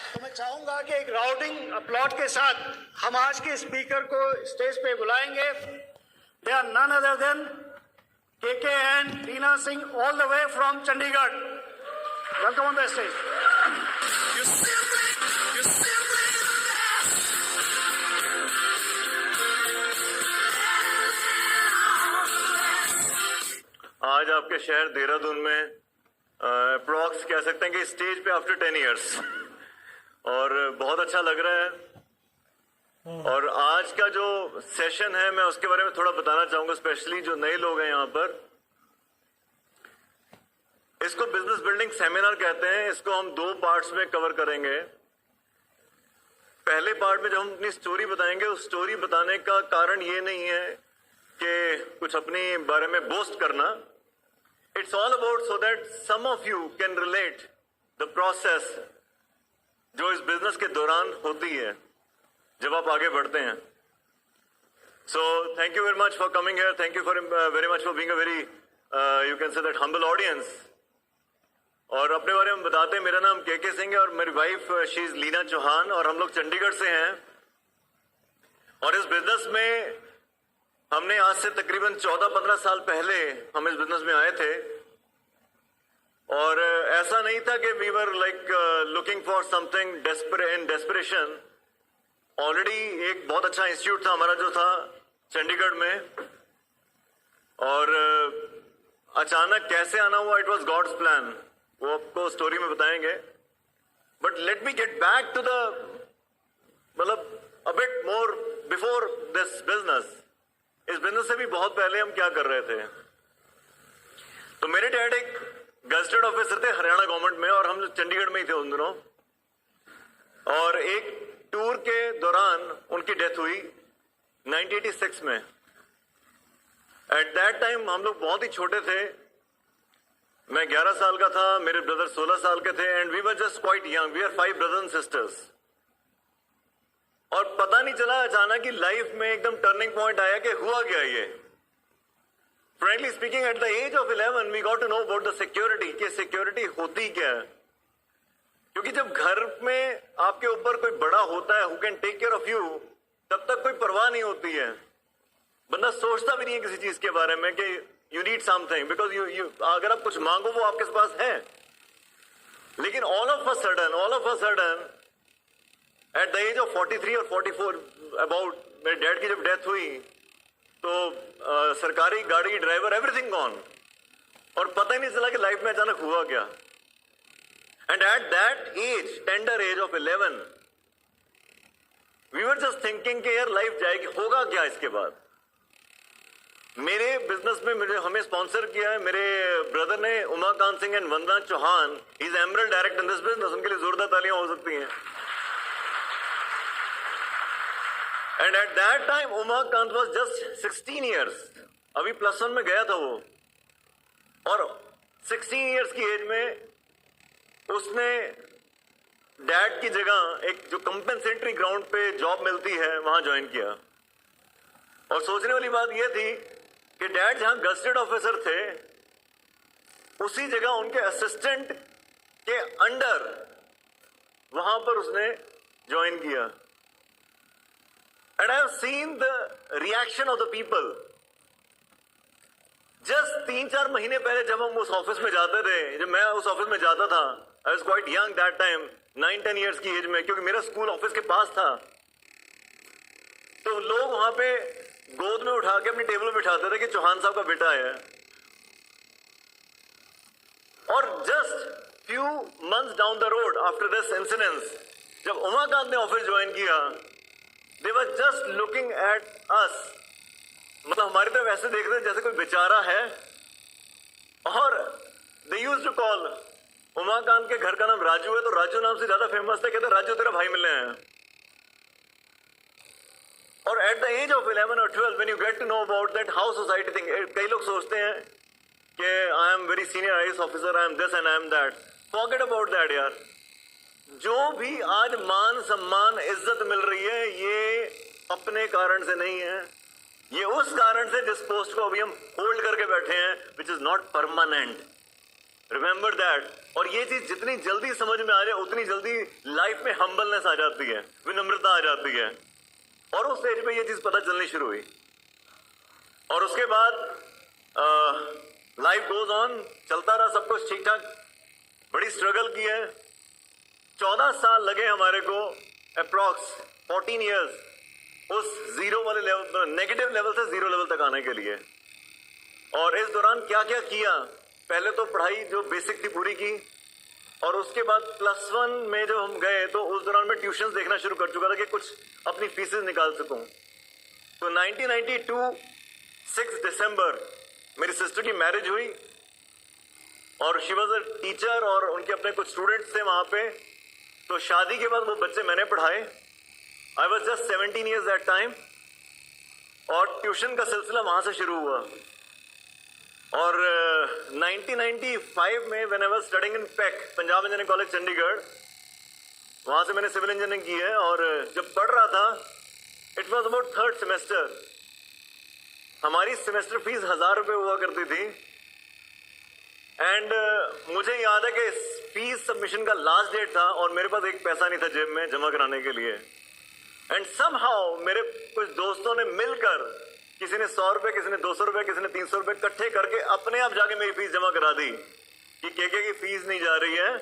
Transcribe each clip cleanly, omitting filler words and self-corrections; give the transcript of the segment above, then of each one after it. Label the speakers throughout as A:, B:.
A: तो मैं चाहूंगा कि एक राउंडिंग अपलॉड के साथ हम आज के स्पीकर को स्टेज पे बुलाएंगे। They are none other than KK and Reena Singh, all the way from Chandigarh. Welcome on the stage.
B: आज आपके शहर देहरादून में अप्रॉक्स कह सकते हैं कि स्टेज पे आफ्टर 10 इयर्स, और बहुत अच्छा लग रहा है। और आज का जो सेशन है मैं उसके बारे में थोड़ा बताना चाहूंगा, स्पेशली जो नए लोग हैं यहाँ पर। इसको बिजनेस बिल्डिंग सेमिनार कहते हैं। इसको हम 2 पार्ट्स में कवर करेंगे। पहले पार्ट में जब हम अपनी स्टोरी बताएंगे, उस स्टोरी बताने का कारण ये नहीं है कि कुछ अपने बारे में बोस्ट करना। It's all about so that some of you can relate the process जो इस बिजनेस के दौरान होती है जब आप आगे बढ़ते हैं। So thank you very much for coming here. Thank you for very much for being a very you can say that humble audience. और अपने बारे में बताते हैं, मेरा नाम KK सिंह है और मेरी wife she is Leena Chauhan, और हम लोग चंडीगढ़ से हैं। और इस बिजनेस में हमने आज से तकरीबन 14-15 साल पहले हम इस बिजनेस में आए थे। और ऐसा नहीं था कि we were like looking for something in desperation. Already एक बहुत अच्छा इंस्टीट्यूट था हमारा जो था चंडीगढ़ में, और अचानक कैसे आना हुआ, इट वॉज गॉड्स प्लान, वो आपको स्टोरी में बताएंगे। But let me get back to the मतलब a bit more before this business. इस बिजनेस से भी बहुत पहले हम क्या कर रहे थे। तो मेरे डैड एक गजटेड ऑफिसर थे हरियाणा गवर्नमेंट में, और हम चंडीगढ़ में ही थे उन दिनों। और एक टूर के दौरान उनकी डेथ हुई 1986 में। एट दैट टाइम हम लोग बहुत ही छोटे थे। मैं 11 साल का था, मेरे ब्रदर 16 साल के थे, and we were just quite young. We are 5 brothers and sisters. और पता नहीं चला, अचानक की लाइफ में एकदम टर्निंग पॉइंट आया कि हुआ क्या ये। Frankly speaking, at the age of 11 we got to know about the security, कि सिक्योरिटी होती क्या है। क्योंकि जब घर में आपके ऊपर कोई बड़ा होता है who can take care of you, तब तक कोई परवाह नहीं होती है। बंदा सोचता भी नहीं है किसी चीज के बारे में कि you need something, because you अगर आप कुछ मांगो वो आपके पास है। लेकिन all of a sudden at the age of 43 और 44 अबाउट, मेरे डैड की जब डेथ हुई तो सरकारी गाड़ी, ड्राइवर, एवरीथिंग गॉन, और पता ही नहीं चला कि लाइफ में अचानक हुआ क्या। And at that age, tender age of 11, we were just thinking कि यार लाइफ जाएगी, होगा क्या इसके बाद। मेरे बिजनेस में हमें स्पॉन्सर किया है मेरे ब्रदर ने, Umakant Singh and Vandana Chauhan. He is emerald direct in this business. उनके लिए जोरदार तालियां हो सकती हैं। And at that time Umakant was just 16 years. अभी +1 में गया था वो, और 16 इयर्स की एज में उसने डैड की जगह एक जो कंपेंसेटरी ग्राउंड पे जॉब मिलती है वहां ज्वाइन किया। और सोचने वाली बात यह थी कि डैड जहां गजटेड ऑफिसर थे, उसी जगह उनके असिस्टेंट के अंडर वहां पर उसने ज्वाइन किया। And I have seen the reaction of the people. Just 3-4 महीने पहले जब हम उस ऑफिस में जाते थे, जब मैं उस ऑफिस में जाता था, I was quite young that time, 9-10 years की एज में, क्योंकि मेरा स्कूल ऑफिस के पास था। तो लोग वहां पे गोद में उठा के अपनी टेबल पे बिठाते थे कि चौहान साहब का बेटा है। और just few months down the road after this incidence, जब उमाकांत ने ऑफिस ज्वाइन किया, they were just looking at us, मतलब हमारी तरफ ऐसे देख रहे जैसे कोई बेचारा है। और they used to call, Umakant के घर का नाम राजू है तो राजू नाम से ज्यादा फेमस थे, कहते राजू तेरा भाई मिलने हैं। और एट द एज ऑफ 11 और 12 when you get to know about that how society think, कई लोग सोचते हैं कि I am very senior IAS officer, I am this and I am that. Forget about that यार। जो भी आज मान सम्मान इज्जत मिल रही है, ये अपने कारण से नहीं है, ये उस कारण से जिस पोस्ट को अभी हम होल्ड करके बैठे हैं, which is not permanent. Remember that. और ये चीज जितनी जल्दी समझ में आ जाए उतनी जल्दी लाइफ में हम्बलनेस आ जाती है, विनम्रता आ जाती है। और उस स्टेज पे ये चीज पता चलनी शुरू हुई। और उसके बाद लाइफ गोज ऑन, चलता रहा सब कुछ ठीक ठाक। बड़ी स्ट्रगल की है, 14 साल लगे हमारे को, अप्रॉक्स 14 इयर्स उस जीरो वाले लेवल, नेगेटिव लेवल से जीरो लेवल तक आने के लिए। और इस दौरान क्या क्या किया, पहले तो पढ़ाई जो बेसिक थी पूरी की, और उसके बाद +1 में जब हम गए तो उस दौरान मैं ट्यूशन देखना शुरू कर चुका था कि कुछ अपनी फीसेस निकाल सकूं। तो 1992 6 दिसंबर मेरी सिस्टर की मैरिज हुई, और शी वॉज अ टीचर, और उनके अपने कुछ स्टूडेंट्स थे वहां पे। तो शादी के बाद वो बच्चे मैंने पढ़ाए। I was just 17 years that time, और ट्यूशन का सिलसिला वहां से शुरू हुआ। और 1995 में when I was studying in pack, Punjab engineering college Chandigarh, वहां से मैंने सिविल इंजीनियरिंग की है। और जब पढ़ रहा था, it was about 3rd semester, हमारी सेमेस्टर फीस 1000 रुपये हुआ करती थी। एंड मुझे याद है कि फीस सबमिशन का लास्ट डेट था, और मेरे पास एक पैसा नहीं था जेब में जमा कराने के लिए। एंड समहाउ मेरे कुछ दोस्तों ने मिलकर, किसी ने 100 रुपए, किसी ने 200 रुपए, किसी ने 300 रुपए इकट्ठे करके अपने आप जाके मेरी फीस जमा करा दी कि केके की फीस नहीं जा रही है,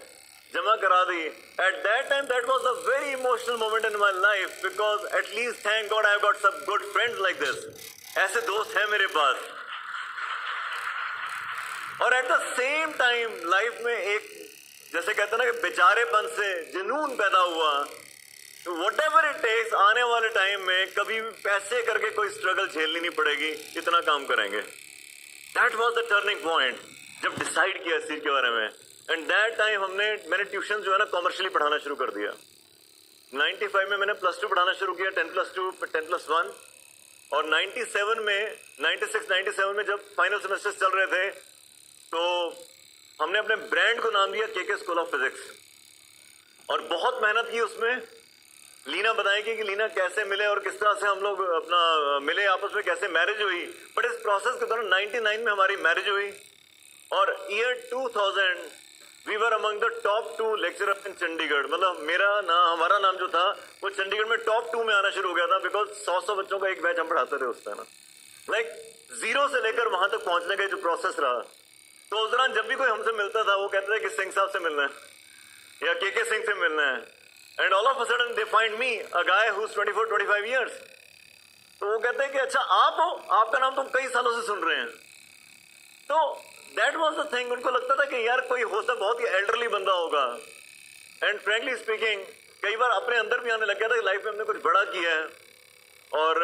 B: जमा करा दी। At that time that was a very emotional moment in my life, because at least thank god I have got some good friends like this. ऐसे दोस्त हैं मेरे पास। और at the same time life में एक, जैसे कहते हैं ना कि बेचारेपन से जुनून पैदा हुआ। वट एवर इट टेक्स, आने वाले टाइम में कभी भी पैसे करके कोई स्ट्रगल झेलनी नहीं पड़ेगी, इतना काम करेंगे। That was the turning point जब डिसाइड किया इस चीज के बारे में। एंड दैट टाइम मैंने ट्यूशन जो है ना कॉमर्शियली पढ़ाना शुरू कर दिया। 95 में मैंने +2 पढ़ाना शुरू किया, 10+2, 10+1। और 97 में, 96, 97 में जब फाइनल सेमेस्टर्स चल रहे थे, तो हमने अपने ब्रांड को नाम दिया केके स्कूल ऑफ फिजिक्स। और बहुत मेहनत की उसमें। लीना बताएगी कि लीना कैसे मिले और किस तरह से हम लोग अपना मिले आपस में, कैसे मैरिज हुई। बट इस प्रोसेस के दौरान 99 में हमारी मैरिज हुई। और year 2000 we were among the top 2 lecturer in Chandigarh. मतलब हमारा नाम जो था वो चंडीगढ़ में टॉप 2 में आना शुरू हो गया था, बिकॉज 100 बच्चों का एक बैच हम पढ़ाते थे उस टाइम। लाइक जीरो से लेकर वहां तक पहुंचने का जो प्रोसेस रहा। तो उस दौरान जब भी कोई हमसे मिलता था वो कहते थे कि सिंह साहब से मिलना है या केके सिंह से मिलना है। And all of a sudden they find me, a guy who is 24-25 years. तो वो कहते हैं कि अच्छा आप हो, आपका नाम तुम कई सालों से सुन रहे हैं। तो दैट वाज द थिंग। उनको लगता था कि यार कोई हो सकता बहुत ही एल्डरली बंदा होगा। एंड फ्रेंकली स्पीकिंग, कई बार अपने अंदर भी आने लग गया था कि लाइफ में हमने कुछ बड़ा किया है और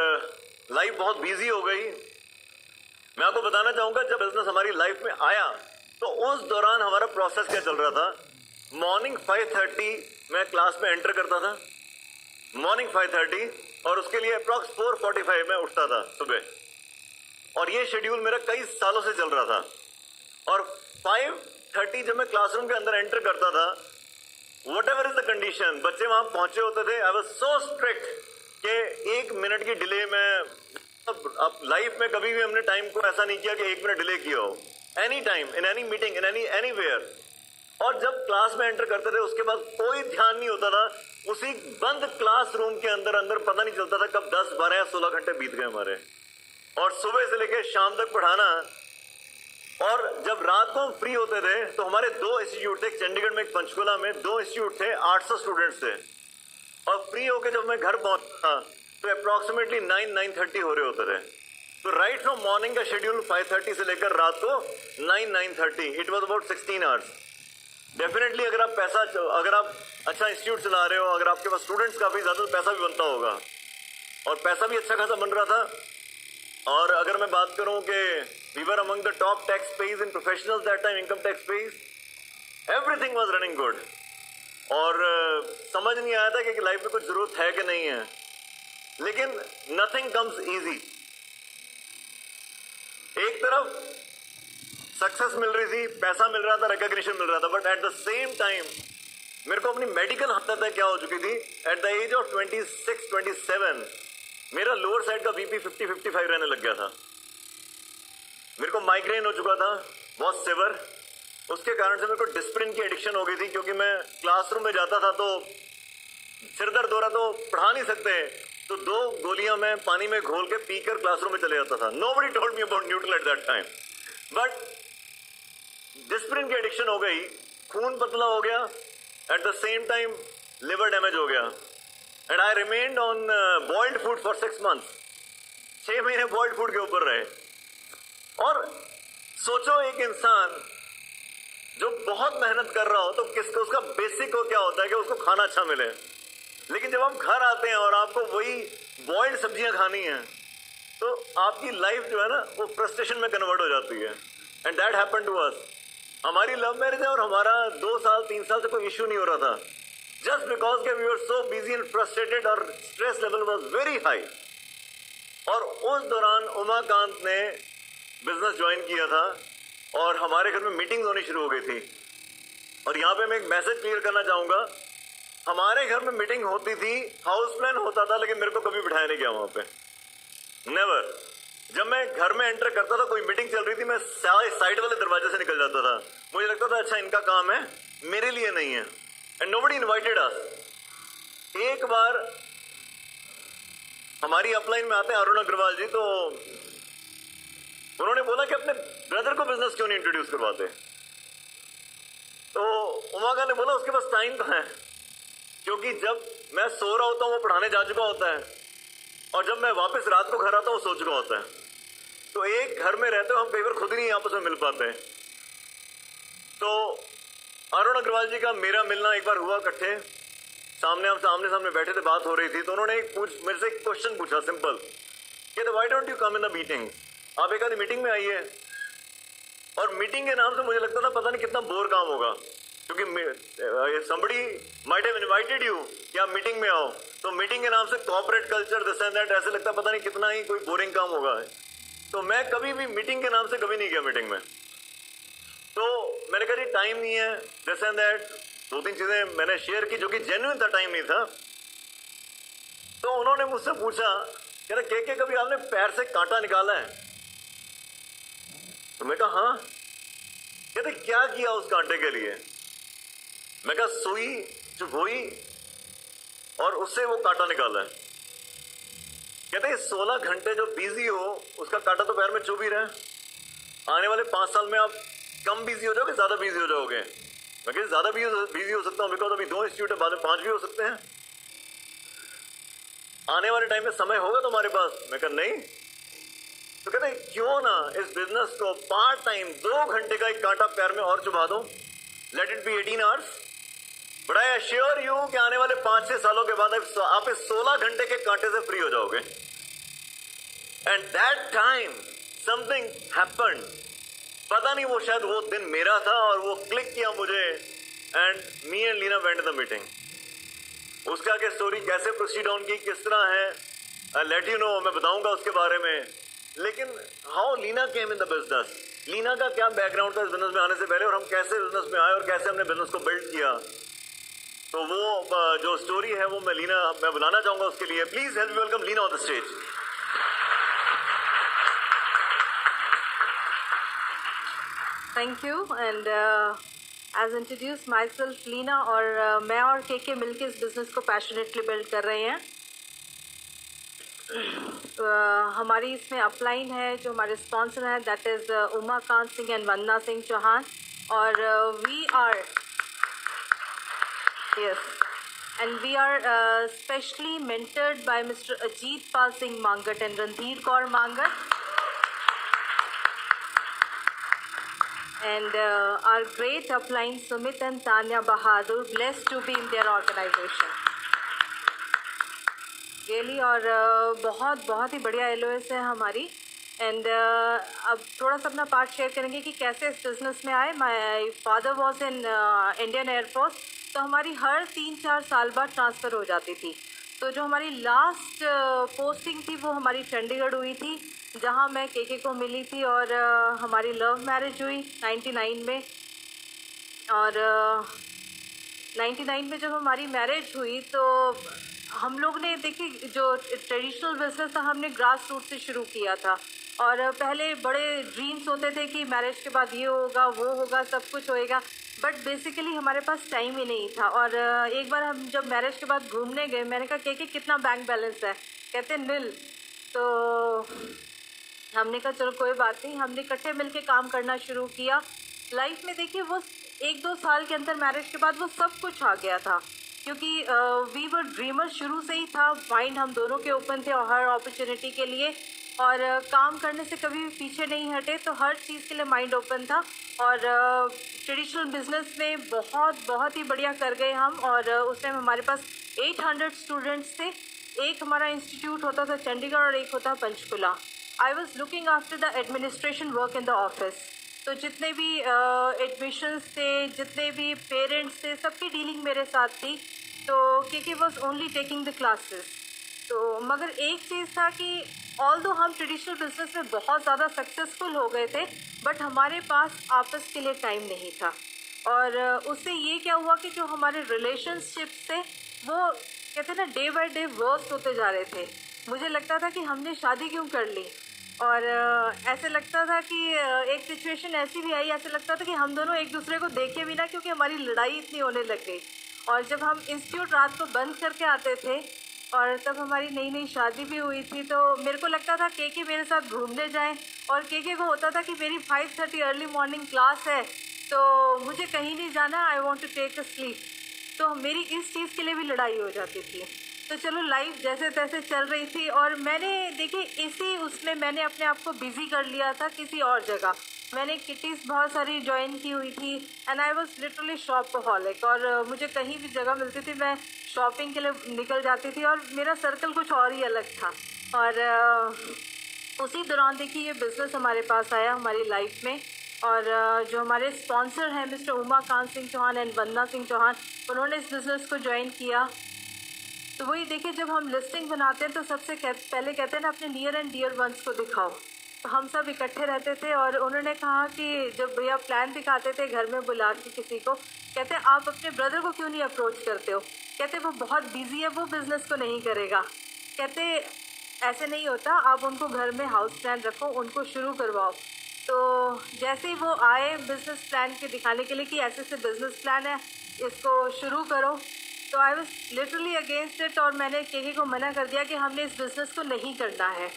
B: लाइफ बहुत बिजी हो गई। मैं आपको बताना चाहूंगा, जब बिजनेस हमारी लाइफ में आया तो उस दौरान हमारा प्रोसेस क्या चल रहा था। मॉर्निंग 5:30 मैं क्लास में एंटर करता था, मॉर्निंग 5:30, और उसके लिए अप्रॉक्स 4:45 में उठता था सुबह। और ये शेड्यूल मेरा कई सालों से चल रहा था। और 5:30 जब मैं क्लासरूम के अंदर एंटर करता था, what ever is the condition, बच्चे वहां पहुंचे होते थे, आई वाज सो स्ट्रिक्ट कि 1 मिनट की डिले में, अब लाइफ में कभी भी हमने टाइम को ऐसा नहीं किया कि 1 मिनट डिले किया हो। Any time, in any meeting, in anywhere. और जब क्लास में एंटर करते थे उसके बाद कोई ध्यान नहीं होता था, उसी बंद क्लासरूम के अंदर पता नहीं चलता था कब 10, 12 या 16 घंटे बीत गए हमारे। और सुबह से लेकर शाम तक पढ़ाना। और जब रात को हम फ्री होते थे तो हमारे 2 इंस्टीट्यूट थे, एक चंडीगढ़ में, एक पंचकुला में, 2 इंस्टीट्यूट थे, 800 स्टूडेंट्स थे। और फ्री होकर जब मैं घर पहुंचा तो अप्रॉक्सीमेटली 9-9:30 हो रहे होते थे। तो राइट फ्रॉम मॉर्निंग का शेड्यूल 5:30 से लेकर रात को 9-9:30, it was about 16 hours. Definitely अगर आप अच्छा इंस्टीट्यूट चला रहे हो, अगर आपके पास स्टूडेंट्स काफी ज्यादा, तो पैसा भी बनता होगा। और पैसा भी अच्छा खासा बन रहा था। और अगर मैं बात करूं कि we were among the top tax payers in professionals that time, income tax payers, everything was running good. और समझ नहीं आया था कि लाइफ में कुछ जरूरत है कि नहीं है। लेकिन नथिंग कम्स इजी। एक तरफ सक्सेस मिल रही थी, पैसा मिल रहा था, रिकॉग्निशन मिल रहा था, but at the same time मेरे को अपनी मेडिकल हद तक क्या हो चुकी थी। एट द एज ऑफ 26-27 मेरा लोअर साइड का बीपी 50-55 रहने लग गया था। मेरे को माइग्रेन हो चुका था बहुत सिवियर। उसके कारण से मेरे को डिस्प्लिन की एडिक्शन हो गई थी, क्योंकि मैं क्लासरूम में जाता था तो सिर दर्द हो रहा तो पढ़ा नहीं सकते, तो 2 गोलियां मैं पानी में घोल के पीकर क्लासरूम में चले जाता था. Nobody told me about neutral eight that time, but discipline की एडिक्शन हो गई, खून पतला हो गया, eight the same time liver damage हो गया, and I remained on boiled food for 6 months. 6 महीने बॉइल्ड फूड के ऊपर रहे. और सोचो, एक इंसान जो बहुत मेहनत कर रहा हो तो किसको उसका बेसिक को क्या होता है कि उसको खाना अच्छा मिले, लेकिन जब हम घर आते हैं और आपको वही बॉइल्ड सब्जियां खानी है तो आपकी लाइफ जो है ना वो फ्रस्ट्रेशन में कन्वर्ट हो जाती है. And that happened to us. हमारी लव मैरिज है और हमारा 2 साल 3 साल से कोई इश्यू नहीं हो रहा था, जस्ट बिकॉज के we were so busy and frustrated और stress level was very high. और उस दौरान उमाकांत ने बिजनेस ज्वाइन किया था और हमारे घर में मीटिंग्स होनी शुरू हो गई थी. और यहाँ पे मैं एक मैसेज क्लियर करना चाहूंगा, हमारे घर में मीटिंग होती थी, हाउस प्लान होता था, लेकिन मेरे को कभी बिठाया नहीं गया वहां पे, नेवर. जब मैं घर में एंटर करता था, कोई मीटिंग चल रही थी, मैं साइड वाले दरवाजे से निकल जाता था. मुझे लगता था अच्छा इनका काम है, मेरे लिए नहीं है. एंड नोबडी इनवाइटेड अस. एक बार हमारी अपलाइन में आते हैं अरुण अग्रवाल जी, तो उन्होंने बोला कि अपने ब्रदर को बिजनेस क्यों नहीं इंट्रोड्यूस करवाते. तो उमाका ने बोला उसके पास टाइम कहाँ है, क्योंकि जब मैं सो रहा होता हूँ वो पढ़ाने जा चुका होता है, और जब मैं वापस रात को घर आता हूँ वो सो चुका होता है. तो एक घर में रहते हुए हम कई बार खुद ही नहीं आपस में मिल पाते हैं. तो अरुण अग्रवाल जी का मेरा मिलना एक बार हुआ इकट्ठे, हम सामने सामने बैठे थे, बात हो रही थी. तो उन्होंने मेरे से एक क्वेश्चन पूछा सिंपल, कि why don't you come in the meeting, आप एक आधी मीटिंग में आइए. और मीटिंग के नाम से मुझे लगता था पता नहीं कितना बोर काम होगा, क्योंकि somebody might have invited you कि आप मीटिंग में आओ, तो मीटिंग के नाम से corporate culture this and that, ऐसे लगता पता नहीं कितना ही कोई बोरिंग काम होगा. तो मैं कभी भी मीटिंग के नाम से कभी नहीं गया मीटिंग में. तो मैंने कहा जी टाइम नहीं है, दिस एंड दैट, 2-3 चीजें मैंने शेयर की जो कि जेन्युइन था, टाइम नहीं था. तो उन्होंने मुझसे पूछा, कह रहे के कभी आपने पैर से कांटा निकाला है. तो मैं कहा हाँ. कहते क्या किया उस कांटे के लिए. मैं कहा सुई चुभोई और उससे वो कांटा निकाला है. कहते 16 घंटे जो बिजी हो उसका कांटा तो पैर में चुभ ही रहा है. आने वाले 5 साल में आप कम बिजी हो जाओगे, ज्यादा बिजी हो जाओगे. मैं कहते ज्यादा बिजी हो सकता हूँ, बिकॉज अभी 2 इंस्टीट्यूट है, बाद में 5 भी हो सकते हैं. आने वाले टाइम में समय होगा तुम्हारे पास. मैं कहा नहीं. तो कहते क्यों ना इस बिजनेस को पार्ट टाइम 2 घंटे का एक कांटा पैर में और चुभा दो, let it be 18 hours. But I assure you कि आने वाले 5-6 सालों के बाद आप इस 16 घंटे के कांटे से फ्री हो जाओगे. And that time something happened. पता नहीं वो शायद वो दिन मेरा था और वो क्लिक किया मुझे, and me and Leena went the meeting. उसका आगे स्टोरी कैसे प्रोसीड ऑन की, किस तरह है, आई लेट यू नो, मैं बताऊंगा उसके बारे में. लेकिन how Leena came in the business, Leena का क्या बैकग्राउंड था इस बिजनेस में आने से पहले, और हम कैसे बिजनेस में आए और कैसे हमने बिजनेस को बिल्ड किया. तो वो जो स्टोरी है वो मैं बुलाना चाहूंगा उसके लिए. Please help welcome Leena on the stage.
C: Thank you. And as introduce myself Leena, और मैं और के मिलके इस बिज़नेस को पैशनेटली बिल्ड कर रहे हैं. हमारी इसमें अपलाइन है, जो हमारे स्पॉन्सर हैं, that is Umakant Singh and Vandana Singh Chauhan. और we are yes, and we are specially mentored by Mr. Ajit Pal Singh Mangat and Randhir Kaur Mangat. And our great upline Sumit and Tanya Bahadur, blessed to be in their organization. Really, और बहुत ही बढ़िया LOS है हमारी. And अब थोड़ा सा अपना part share करेंगे कि कैसे इस बिज़नेस में आए. My father was in Indian air force, तो हमारी हर 3-4 साल बाद ट्रांसफ़र हो जाती थी. तो जो हमारी लास्ट पोस्टिंग थी वो हमारी चंडीगढ़ हुई थी, जहाँ मैं के को मिली थी, और हमारी लव मैरिज हुई 99 में. और 99 में जब हमारी मैरिज हुई तो हम लोग ने देखिए जो ट्रेडिशनल बिजनेस था हमने ग्रास रूट से शुरू किया था. और पहले बड़े ड्रीम्स होते थे कि मैरिज के बाद ये होगा वो होगा सब कुछ होएगा, बट बेसिकली हमारे पास टाइम ही नहीं था। और एक बार हम जब मैरिज के बाद घूमने गए, मैंने कहा के कितना बैंक बैलेंस है, कहते नील। तो हमने कहा चलो कोई बात नहीं, हमने इकट्ठे मिलके काम करना शुरू किया। लाइफ में देखिए वो 1-2 साल के अंदर मैरिज के बाद वो सब कुछ आ गया था, क्योंकि वी वर ड्रीमर शुरू से ही था। माइंड हम दोनों के ओपन थे और हर अपॉर्चुनिटी के लिए, और काम करने से कभी भी पीछे नहीं हटे, तो हर चीज़ के लिए माइंड ओपन था। और ट्रेडिशनल बिजनेस में बहुत ही बढ़िया कर गए हम। और उस टाइम हमारे पास 800 स्टूडेंट्स थे। एक हमारा इंस्टीट्यूट होता था चंडीगढ़ और एक होता Panchkula. I was looking after the administration work in the office. तो जितने भी एडमिशन्स थे, जितने भी पेरेंट्स थे, सबकी डीलिंग मेरे साथ थी। तो के was only taking the classes. तो मगर एक चीज़ था कि ऑल्दो हम ट्रेडिशनल बिजनेस में बहुत ज़्यादा सक्सेसफुल हो गए थे, बट हमारे पास आपस के लिए टाइम नहीं था। और उससे ये क्या हुआ कि जो हमारे रिलेशनशिप्स थे वो कहते हैं ना डे बाय डे वर्स्ट होते जा रहे थे। मुझे लगता था कि हमने शादी क्यों कर ली, और ऐसे लगता था कि एक सिचुएशन ऐसी भी आई, ऐसे लगता था कि हम दोनों एक दूसरे को देखे भी ना, क्योंकि हमारी लड़ाई इतनी होने लग गई। और जब हम इंस्टीट्यूट रात को बंद करके आते थे, और तब हमारी नई शादी भी हुई थी, तो मेरे को लगता था के मेरे साथ घूमने जाएं, और के को होता था कि मेरी 5:30 अर्ली मॉर्निंग क्लास है, तो मुझे कहीं नहीं जाना, I want to take a sleep. तो मेरी इस चीज़ के लिए भी लड़ाई हो जाती थी। तो चलो लाइफ जैसे तैसे चल रही थी, और मैंने देखिए इसी उसमें मैंने अपने आप को बिज़ी कर लिया था किसी और जगह। मैंने किटीज़ बहुत सारी ज्वाइन की हुई थी, एंड आई वॉज लिटरली शॉपहॉलिक। और मुझे कहीं भी जगह मिलती थी मैं शॉपिंग के लिए निकल जाती थी, और मेरा सर्कल कुछ और ही अलग था। और उसी दौरान देखिए ये बिज़नेस हमारे पास आया हमारी लाइफ में। और जो हमारे स्पॉन्सर हैं मिस्टर उमाकांत सिंह चौहान एंड वंदना सिंह चौहान, उन्होंने इस बिज़नेस को ज्वाइन किया। तो वही देखिए जब हम लिस्टिंग बनाते हैं तो सबसे पहले कहते हैं ना अपने नियर एंड डियर वंस को दिखाओ। तो हम सब इकट्ठे रहते थे, और उन्होंने कहा कि जब भैया प्लान दिखाते थे घर में बुला के किसी को, कहते आप अपने ब्रदर को क्यों नहीं अप्रोच करते हो, कहते वो बहुत बिजी है, वो बिज़नेस को नहीं करेगा। कहते ऐसे नहीं होता, आप उनको घर में हाउस प्लान रखो, उनको शुरू करवाओ। तो जैसे ही वो आए बिज़नेस प्लान के दिखाने के लिए कि ऐसे से बिज़नेस प्लान है, इसको शुरू करो, तो I was literally against it. और मैंने के को मना कर दिया कि हमने इस बिज़नेस को नहीं करना है।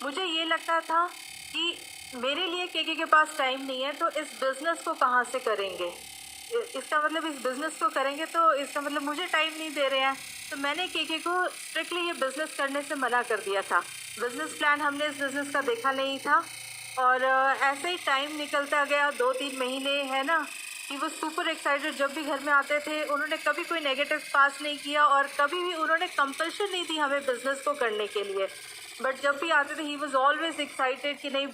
C: मुझे ये लगता था कि मेरे लिए के पास टाइम नहीं है, तो इस बिज़नेस को कहाँ से करेंगे, इसका मतलब इस बिज़नेस को करेंगे तो इसका मतलब मुझे टाइम नहीं दे रहे हैं। तो मैंने के को स्ट्रिक्टली ये बिज़नेस करने से मना कर दिया था। बिज़नेस प्लान हमने इस बिज़नेस का देखा नहीं था। और ऐसे ही टाइम निकलता गया, 2-3 महीने है ना, कि वो सुपर एक्साइटेड जब भी घर में आते थे। उन्होंने कभी कोई नेगेटिव पास नहीं किया, और कभी भी उन्होंने कंपल्शन नहीं दी हमें बिज़नेस को करने के लिए। बट जब भी आते थे ही वॉज ऑलवेज एक्साइटेड कि नहीं